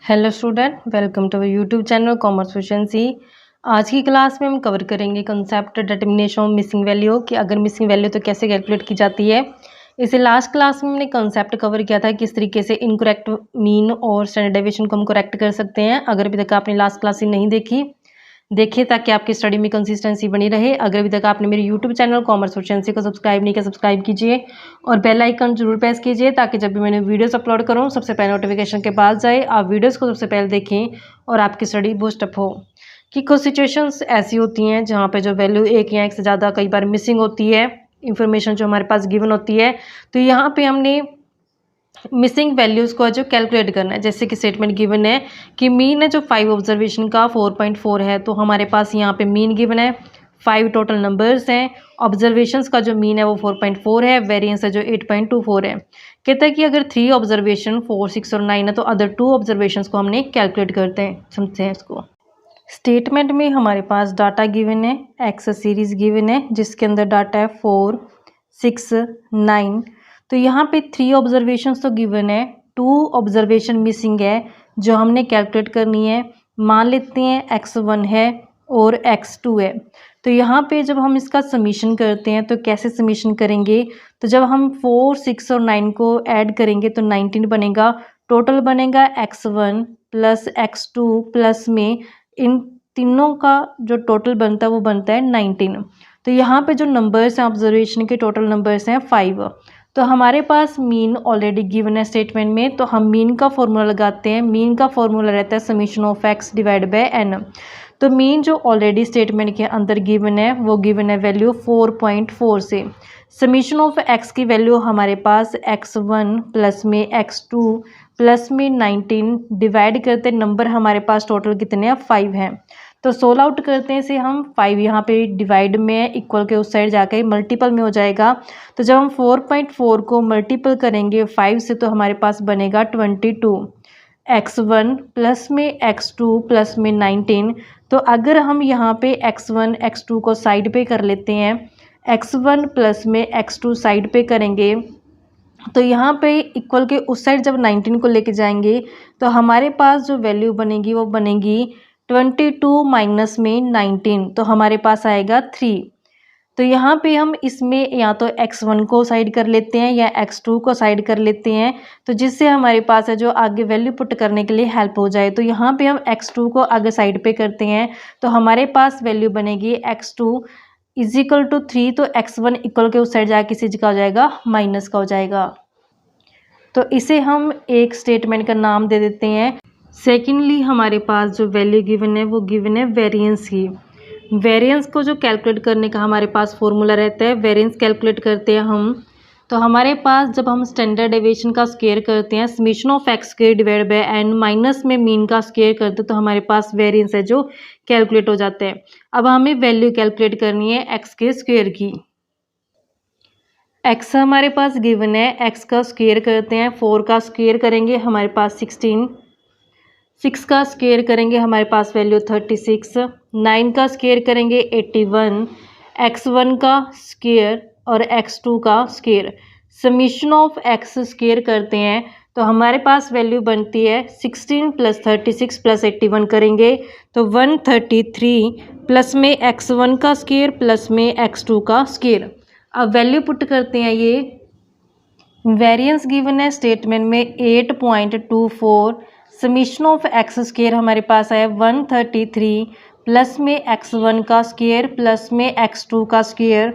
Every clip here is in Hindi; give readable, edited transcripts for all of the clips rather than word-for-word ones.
Hello student, welcome to YouTube channel commerce vision C. आज की क्लास में हम कवर करेंगे concept determination of missing value कि अगर मिसिंग वैल्यू तो कैसे कैलकुलेट की जाती है। इसे लास्ट क्लास में हमने कंसेप्ट कवर किया था किस तरीके से इनकरेक्ट मीन और स्टैंडर्ड डेविएशन को हम करेक्ट कर सकते हैं। अगर अभी तक आपने लास्ट क्लास नहीं देखिए ताकि आपकी स्टडी में कंसिस्टेंसी बनी रहे। अगर अभी तक आपने मेरे यूट्यूब चैनल कॉमर्स विजन को सब्सक्राइब नहीं किया, सब्सक्राइब कीजिए और बेल आइकन जरूर प्रेस कीजिए ताकि जब भी मैंने वीडियोस अपलोड करूं सबसे पहले नोटिफिकेशन के पास जाए, आप वीडियोस को सबसे पहले देखें और आपकी स्टडी बूस्टअप हो। कि कुछ सिचुएशंस ऐसी होती हैं जहाँ पे जो वैल्यू एक या एक से ज़्यादा कई बार मिसिंग होती है, इंफॉर्मेशन जो हमारे पास गिवन होती है, तो यहाँ पे हमने मिसिंग वैल्यूज़ को जो कैलकुलेट करना है। जैसे कि स्टेटमेंट गिवन है कि मीन है जो 5 ऑब्जर्वेशन का 4.4 है, तो हमारे पास यहाँ पे मीन गिवन है, 5 टोटल नंबर्स हैं, ऑब्जर्वेशंस का जो मीन है वो 4.4 है, वेरिएंस है जो 8.24 है। कहता है कि अगर 3 ऑब्जर्वेशन 4, 6 और 9 है तो अदर 2 ऑब्जर्वेशंस को हमने कैलकुलेट करते हैं, समझते हैं इसको। स्टेटमेंट में हमारे पास डाटा गिवन है, एक्स सीरीज गिवन है जिसके अंदर डाटा है 4, 6, 9। तो यहाँ पे 3 ऑब्जर्वेशंस तो गिवन है, 2 ऑब्जर्वेशन मिसिंग है जो हमने कैलकुलेट करनी है। मान लेते हैं x1 है और x2 है। तो यहाँ पे जब हम इसका समीशन करते हैं तो कैसे समीशन करेंगे, तो जब हम 4, 6 और 9 को ऐड करेंगे तो 19 बनेगा। टोटल बनेगा x1 प्लस x2 प्लस में इन तीनों का जो टोटल बनता है वो बनता है 19। तो यहाँ पे जो नंबर्स हैं ऑब्जर्वेशन के टोटल नंबर्स हैं 5। तो हमारे पास मीन ऑलरेडी गिवन है स्टेटमेंट में, तो हम मीन का फॉर्मूला लगाते हैं। मीन का फॉर्मूला रहता है summation of x divide by n. तो मीन जो ऑलरेडी स्टेटमेंट के अंदर गिवन है वो गिवन है वैल्यू 4.4 से। समीशन ऑफ एक्स की वैल्यू हमारे पास x1 प्लस में x2 प्लस में 19 डिवाइड करते नंबर हमारे पास टोटल कितने हैं 5 हैं। तो 16 आउट करते हैं इसे हम, 5 यहाँ पे डिवाइड में इक्वल के उस साइड जाके मल्टीपल में हो जाएगा। तो जब हम 4.4 को मल्टीपल करेंगे 5 से तो हमारे पास बनेगा 22। x1 प्लस में x2 प्लस में 19। तो अगर हम यहाँ पे x1 x2 को साइड पे कर लेते हैं, x1 प्लस में x2 साइड पे करेंगे तो यहाँ पे इक्वल के उस साइड जब 19 को लेके जाएंगे तो हमारे पास जो वैल्यू बनेगी वो बनेगी 22 माइनस में 19, तो हमारे पास आएगा 3। तो यहाँ पे हम इसमें या तो x1 को साइड कर लेते हैं या x2 को साइड कर लेते हैं, तो जिससे हमारे पास है जो आगे वैल्यू पुट करने के लिए हेल्प हो जाए। तो यहाँ पे हम x2 को आगे साइड पे करते हैं तो हमारे पास वैल्यू बनेगी x2 इज इक्वल टू 3। तो x1 इक्वल के उस साइड जाके किसी का हो जाएगा माइनस का हो जाएगा। तो इसे हम एक स्टेटमेंट का नाम दे देते हैं। सेकेंडली हमारे पास जो वैल्यू गिवन है वो गिवन है वेरिएंस की। वेरिएंस को जो कैलकुलेट करने का हमारे पास फॉर्मूला रहता है, वेरिएंस कैलकुलेट करते हैं हम। तो हमारे पास जब हम स्टैंडर्ड डेविएशन का स्क्वायर करते हैं, summation of x square divide by n minus में मीन का स्क्वायर करते हैं, तो हमारे पास वेरिएंस है जो कैलकुलेट हो जाता है। अब हमें वैल्यू कैलकुलेट करनी है एक्स के स्क्वायर की। एक्स हमारे पास गिवन है, एक्स का स्क्वायर करते हैं, 4 का स्क्वायर करेंगे हमारे पास 16, 6 का स्क्वायर करेंगे हमारे पास वैल्यू 36, 9 का स्क्वायर करेंगे 81, x1 का स्क्वायर और x2 का square. Summation of x square करते हैं तो हमारे पास वैल्यू बनती है 16 प्लस 36 प्लस 81 करेंगे तो 133 प्लस में x1 का स्क्वायर प्लस में x2 का स्क्वायर। अब वैल्यू पुट करते हैं, ये वेरिएंस गिवन है स्टेटमेंट में 8.24। समीशन ऑफ एक्स स्क्वायर हमारे पास आया 133 प्लस में x1 का स्क्वायर प्लस में x2 का स्क्वायर।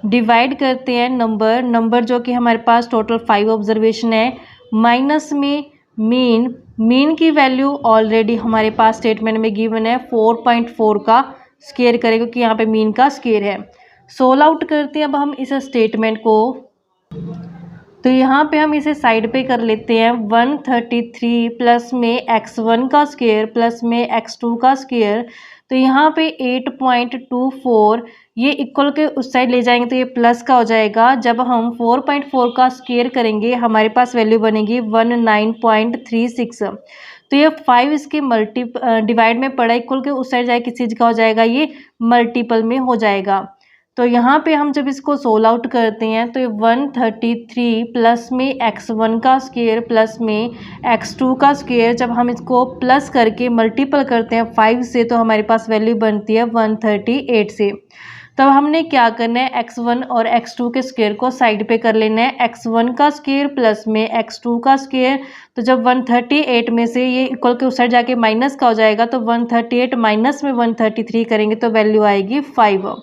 डिवाइड करते हैं नंबर जो कि हमारे पास टोटल 5 ऑब्जर्वेशन है, माइनस में मीन की वैल्यू ऑलरेडी हमारे पास स्टेटमेंट में गिवन है 4.4 का स्क्वायर करें क्योंकि यहाँ पे मीन का स्क्वायर है। 16 आउट करते हैं अब हम इस स्टेटमेंट को, तो यहाँ पे हम इसे साइड पे कर लेते हैं। 133 प्लस में x1 का स्क्वायर प्लस में x2 का स्क्वायर, तो यहाँ पे 8.24 ये इक्वल के उस साइड ले जाएंगे तो ये प्लस का हो जाएगा। जब हम 4.4 का स्क्वायर करेंगे हमारे पास वैल्यू बनेगी 19.36। तो ये 5 इसके डिवाइड में पड़ा, इक्वल के उस साइड जाए किस चीज़ का हो जाएगा, ये मल्टीपल में हो जाएगा। तो यहाँ पे हम जब इसको सोल्व आउट करते हैं तो ये 133 प्लस में x1 का स्क्वायर प्लस में x2 का स्क्वायर, जब हम इसको प्लस करके मल्टीपल करते हैं 5 से तो हमारे पास वैल्यू बनती है 138 से। तब हमने क्या करना है, x1 और x2 के स्क्वायर को साइड पे कर लेना है, x1 का स्क्वायर प्लस में x2 का स्क्वायर। तो जब 138 में से ये इक्वल के उस साइड जाके माइनस का हो जाएगा तो 138 माइनस में 133 करेंगे तो वैल्यू आएगी 5।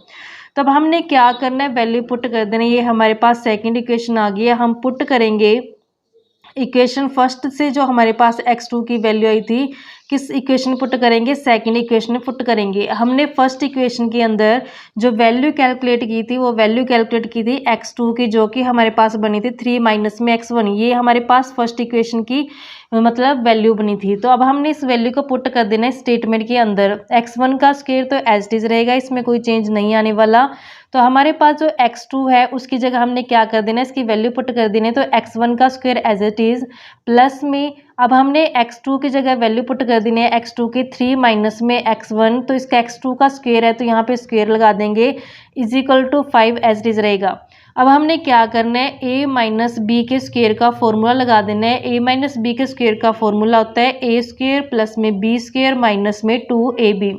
तब हमने क्या करना है, वैल्यू पुट कर देना है। ये हमारे पास सेकंड इक्वेशन आ गई है। हम पुट करेंगे इक्वेशन फर्स्ट से जो हमारे पास x2 की वैल्यू आई थी, किस इक्वेशन पुट करेंगे, सेकंड इक्वेशन पुट करेंगे। हमने फर्स्ट इक्वेशन के अंदर जो वैल्यू कैलकुलेट की थी वो वैल्यू कैलकुलेट की थी x2 की, जो कि हमारे पास बनी थी 3 माइनस में x1। ये हमारे पास फर्स्ट इक्वेशन की मतलब वैल्यू बनी थी। तो अब हमने इस वैल्यू को पुट कर देना है स्टेटमेंट के अंदर। x1 का स्क्वायर तो एज इट इज रहेगा, इसमें कोई चेंज नहीं आने वाला। तो हमारे पास जो x2 है उसकी जगह हमने क्या कर देना है, इसकी वैल्यू पुट कर देनी है। तो x1 का square as it is plus में अब हमने x2 की जगह वैल्यू पुट कर देनी है x2 की 3 माइनस में x1। तो इसका x2 का स्क्वायर है तो यहाँ पे स्क्वायर लगा देंगे is equal to 5 as it is रहेगा। अब हमने क्या करना है, a माइनस बी के स्क्वायर का फॉर्मूला लगा देना है। a माइनस बी के स्क्वायर का फॉर्मूला होता है a स्क्वायर प्लस में b स्क्वायर माइनस में 2ab।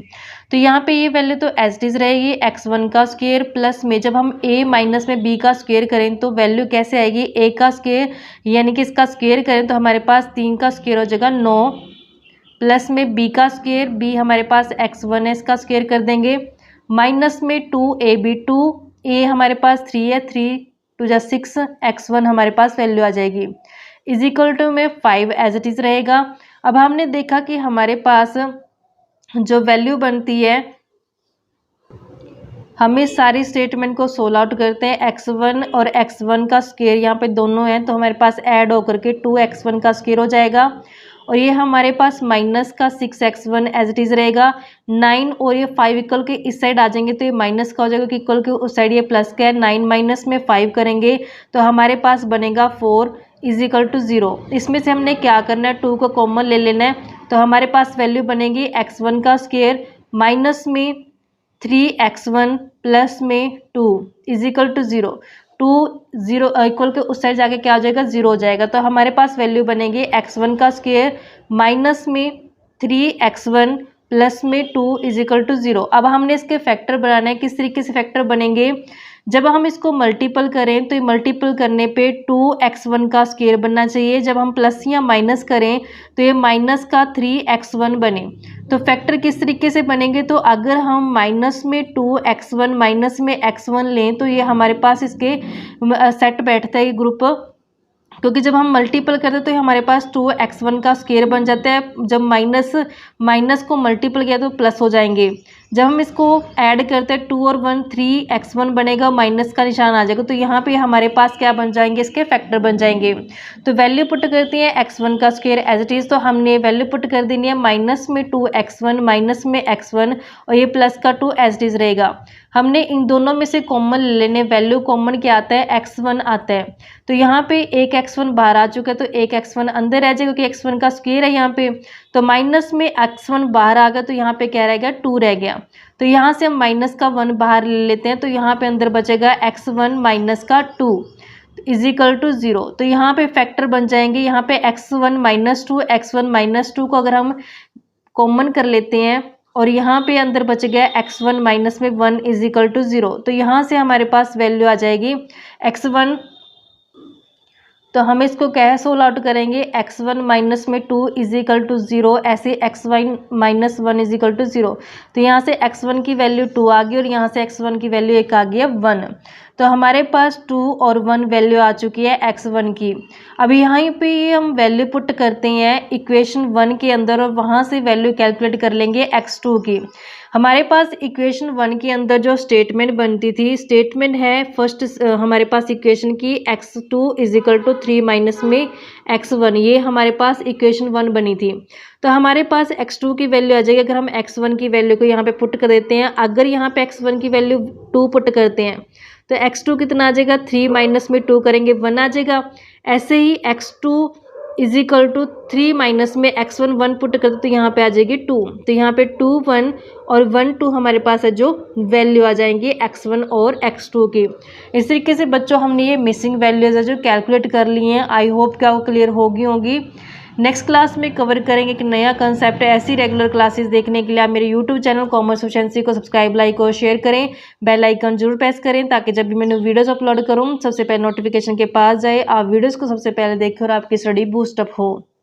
तो यहाँ पे ये वैल्यू तो एज इट इज रहेगी x1 का स्क्वायर प्लस में जब हम a माइनस में b का स्क्वायर करें तो वैल्यू कैसे आएगी, a का स्क्वायर यानी कि इसका स्क्वायर करें तो हमारे पास 3 का स्क्वायर हो जाएगा 9 प्लस में b का स्क्वायर, b हमारे पास x1 है इसका स्क्वायर कर देंगे माइनस में 2ab, 2a हमारे पास 3 है, 3 2 जा 6, x1 हमारे पास वैल्यू आ जाएगी इज इक्वल टू में 5 एज इट इज रहेगा। अब हमने देखा कि हमारे पास जो वैल्यू बनती है, हम इस सारी स्टेटमेंट को सोल्व आउट करते हैं। x1 और x1 का स्क्वायर यहाँ पे दोनों हैं तो हमारे पास ऐड होकर के 2x1 का स्क्वायर हो जाएगा और ये हमारे पास माइनस का 6x1 एज इट इज रहेगा 9 और ये 5 इक्वल के इस साइड आ जाएंगे तो ये माइनस का हो जाएगा कि इक्वल के उस साइड ये प्लस का है। 9 माइनस में 5 करेंगे तो हमारे पास बनेगा 4 इज इक्वल टू 0। इसमें से हमने क्या करना है, 2 को कॉमन ले लेना है तो हमारे पास वैल्यू बनेगी x1 का स्क्वायर माइनस में 3x1 प्लस में 2 इज इक्वल टू 0। 2 0 इक्वल के उस साइड जाके क्या हो जाएगा, 0 हो जाएगा। तो हमारे पास वैल्यू बनेगी x1 का स्क्वायर माइनस में 3x1 प्लस में 2 इज इक्वल टू 0। अब हमने इसके फैक्टर बनाना है। किस तरीके से फैक्टर बनेंगे, जब हम इसको मल्टीपल करें तो ये मल्टीपल करने पे 2x1 का स्क्वायर बनना चाहिए। जब हम प्लस या माइनस करें तो ये माइनस का 3x1 बने। तो फैक्टर किस तरीके से बनेंगे, तो अगर हम माइनस में 2x1 माइनस में x1 लें तो ये हमारे पास इसके सेट बैठता है ग्रुप, क्योंकि जब हम मल्टीपल करते हैं तो हमारे पास 2x1 का स्क्वायर बन जाता है। जब माइनस को मल्टीपल किया तो प्लस हो जाएंगे। जब हम इसको ऐड करते हैं 2 और 1 3x1 बनेगा, माइनस का निशान आ जाएगा तो यहाँ पे हमारे पास क्या बन जाएंगे, इसके फैक्टर बन जाएंगे। तो वैल्यू पुट करती है x1 का स्क्वायर एज इट इज़, तो हमने वैल्यू पुट कर देनी है माइनस में 2x1 माइनस में x1 और ये प्लस का 2 एज इट इज़ रहेगा। हमने इन दोनों में से कॉमन लेने, वैल्यू कॉमन क्या आता है, x1 आता है। तो यहाँ पे एक x1 बाहर आ चुका है तो एक x1 अंदर रह जाएगा क्योंकि x1 का स्क्वायर है यहाँ पे। तो माइनस में x1 बाहर आ गया तो यहाँ पे क्या रह गया, 2 रह गया। तो यहाँ से हम माइनस का 1 बाहर ले लेते हैं तो यहाँ पे अंदर बचेगा x1 माइनस का 2 इज इक्वल टू 0। तो यहाँ पे फैक्टर बन जाएंगे। यहाँ पे x1 माइनस 2, x1 माइनस 2 को अगर हम कॉमन कर लेते हैं और यहाँ पे अंदर बच गया x1 माइनस में 1 इज इक्वल टू 0। तो यहाँ से हमारे पास वैल्यू आ जाएगी x1। तो हम इसको कैसे सोल्व आउट करेंगे, x1 माइनस में 2 इज इक्वल टू 0, ऐसे x1 minus 1 is equal to 0। तो यहाँ से x1 की वैल्यू 2 आ गई और यहाँ से x1 की वैल्यू एक आ गई है 1। तो हमारे पास 2 और 1 वैल्यू आ चुकी है x1 की। अब यहाँ पे हम वैल्यू पुट करते हैं इक्वेशन 1 के अंदर और वहाँ से वैल्यू कैलकुलेट कर लेंगे x2 की। हमारे पास इक्वेशन 1 के अंदर जो स्टेटमेंट बनती थी, स्टेटमेंट है फर्स्ट हमारे पास इक्वेशन की x2 is equal to 3 minus में x1, ये हमारे पास इक्वेशन 1 बनी थी। तो हमारे पास x2 की वैल्यू आ जाएगी। अगर हम x1 की वैल्यू को यहाँ पे पुट कर देते हैं, अगर यहाँ पे x1 की वैल्यू 2 पुट करते हैं तो x2 कितना आ जाएगा, 3 माइनस में 2 करेंगे 1 आ जाएगा। ऐसे ही x2 is equal to 3 minus में x1 1 पुट करते तो यहाँ पे आ जाएगी 2। तो यहाँ पे 2 1 और 1 2 हमारे पास है जो वैल्यू आ जाएंगी x1 और x2 की। इस तरीके से बच्चों हमने ये मिसिंग वैल्यूज है जो कैलकुलेट कर लिए हैं। आई होप क्या वो क्लियर होगी। नेक्स्ट क्लास में कवर करेंगे एक नया कंसेप्ट है। ऐसी रेगुलर क्लासेस देखने के लिए आप मेरे यूट्यूब चैनल कॉमर्स एफिशिएंसी को सब्सक्राइब, लाइक और शेयर करें। बेल आइकन जरूर प्रेस करें ताकि जब भी मैंने वीडियोस अपलोड करूं सबसे पहले नोटिफिकेशन के पास जाए, आप वीडियोस को सबसे पहले देखें और आपकी स्टडी बूस्टअप हो।